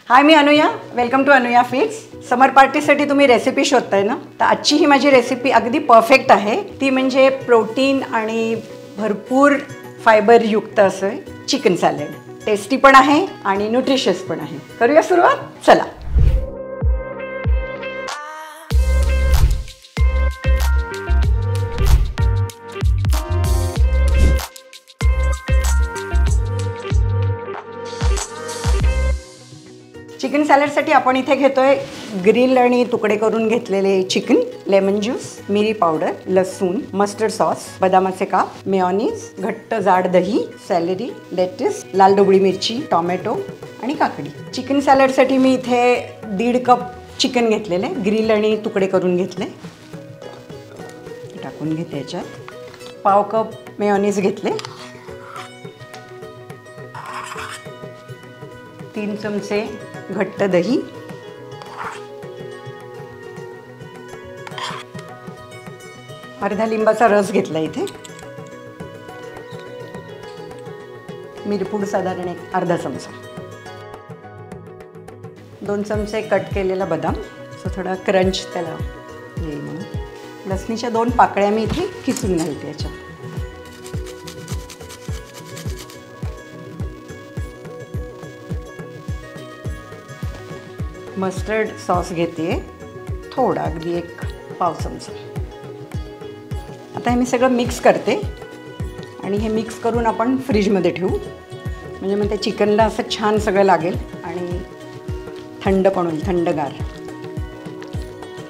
हाय, मी Anuya. Welcome to Anuya feeds. Summer पार्टीसाठी तुम्ही रेसिपी शोधताय ना, तर आजची ही माझी रेसिपी अगदी परफेक्ट आहे. ती म्हणजे प्रोटीन आणि भरपूर फायबरयुक्त असं चिकन सॅलड. टेस्टी पण आहे आणि न्यूट्रिशियस पण आहे. करूया सुरुवात. चला. चिकन सॅलडसाठी आपण इथे घेतोय ग्रिल आणि तुकडे करून घेतलेले चिकन, लेमन ज्यूस, मिरी पावडर, लसूण, मस्टर्ड सॉस, बदामाचे काप, मेयोनीज, घट्ट जाड दही, सॅलरी, लेट्यूस, लाल ढोबळी मिरची, टोमॅटो आणि काकडी. चिकन सॅलडसाठी मी इथे 1.5 कप चिकन घेतलेले, ग्रिल आणि तुकडे करून घेतले. टाकून घेते याच्यात. पाव कप मेयोनीज घेतले. 3 चमचे घट्ट दही, अर्धा लिंबाचा रस घेतला इथे. मिरपूड साधारण एक अर्धा चमचा. 2 चमचे कट केलेला बदाम, सो थोडा क्रंच त्याला येईल म्हणून. लसणीच्या 2 पाकळ्या मी इथे किसून घालते याच्यात. मस्टर्ड सॉस घेते थोडा, अगदी 1 पाव चमचा. आता हे मी सगळं मिक्स करते आणि हे मिक्स करून आपण फ्रीजमध्ये ठेवू, म्हणजे मग त्या चिकनला असं छान सगळं लागेल आणि थंड पण होईल, थंडगार.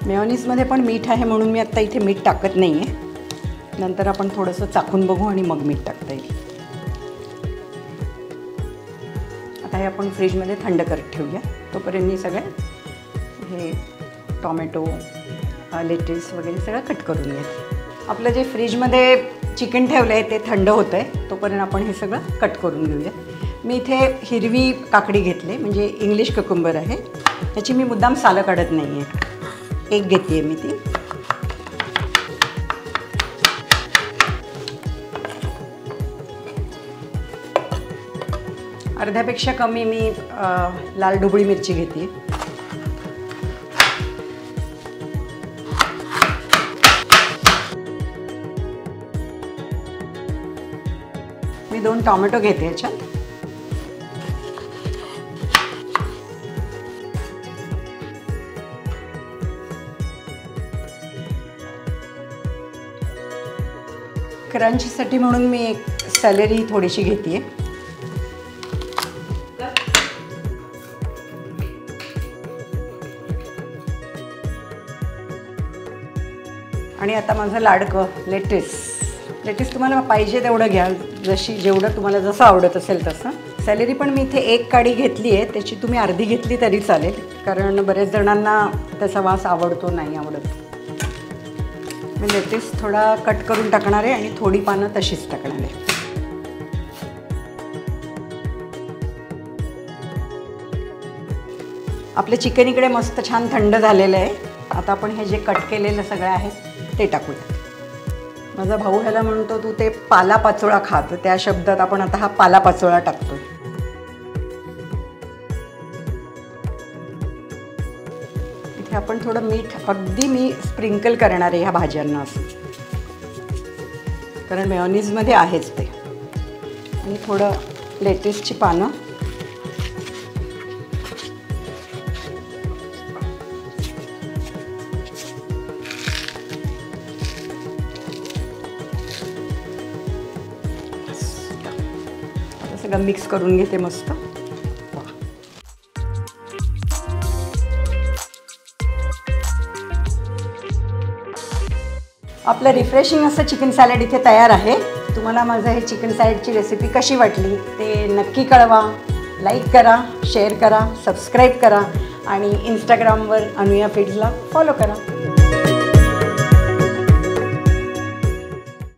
मेयोनीजमध्ये पण मीठ आहे म्हणून मी आत्ता इथे मीठ टाकत नाही आहे. नंतर आपण थोडंसं चाखून बघू आणि मग मीठ टाकता येईल. आता हे आपण फ्रीजमध्ये थंड करत ठेवूया. तोपर्यंत मी सगळे हे टोमॅटो, लेट्यूस वगैरे सगळं कट करून घेते. आपलं जे फ्रीजमध्ये चिकन ठेवलं आहे ते थंड होतं आहे, तोपर्यंत आपण हे सगळं कट करून घेऊया. मी इथे हिरवी काकडी घेतली, म्हणजे इंग्लिश ककुंबर आहे. त्याची मी मुद्दाम सालं काढत नाही आहे. 1 घेते आहे मी ती. अर्ध्यापेक्षा कमी मी लाल ढोबळी मिरची घेते. मी 2 टोमॅटो घेते याच्यात. क्रंचसाठी म्हणून मी एक सॅलरी थोडीशी घेते. आणि आता माझं लाडकं लेट्यूस तुम्हाला पाहिजे तेवढं घ्या, जेवढं तुम्हाला जसं आवडत असेल तसं. सॅलरी पण मी इथे 1 काडी घेतली आहे, त्याची तुम्ही अर्धी घेतली तरी चालेल, कारण बरेच जणांना त्याचा वास आवडतो, नाही आवडत. मी लेट्यूस थोडा कट करून टाकणार आहे आणि थोडी पानं तशीच टाकणार आहे. आपलं चिकन इकडे मस्त छान थंड झालेलं आहे. आता आपण हे जे कट केलेलं सगळं आहे ते टाकूया. माझा भाऊ ह्याला म्हणतो तू ते पालापाचोळा खात, त्या शब्दात आपण आता हा पालापाचोळा टाकतो. इथे आपण थोडं मीठ अगदी मी स्प्रिंकल करणार आहे ह्या भाज्यांना असं, कारण मेयोनीजमध्ये आहेच ते. आणि थोडं लेट्यूसची पानं, सगळं मिक्स करून घेते मस्त. आपलं रिफ्रेशिंग असं चिकन सॅलड इथे तयार आहे. तुम्हाला माझं हे चिकन सॅलडची रेसिपी कशी वाटली ते नक्की कळवा. लाईक करा, शेअर करा, सबस्क्राईब करा आणि इंस्टाग्रामवर अनुया फीड्सला फॉलो करा.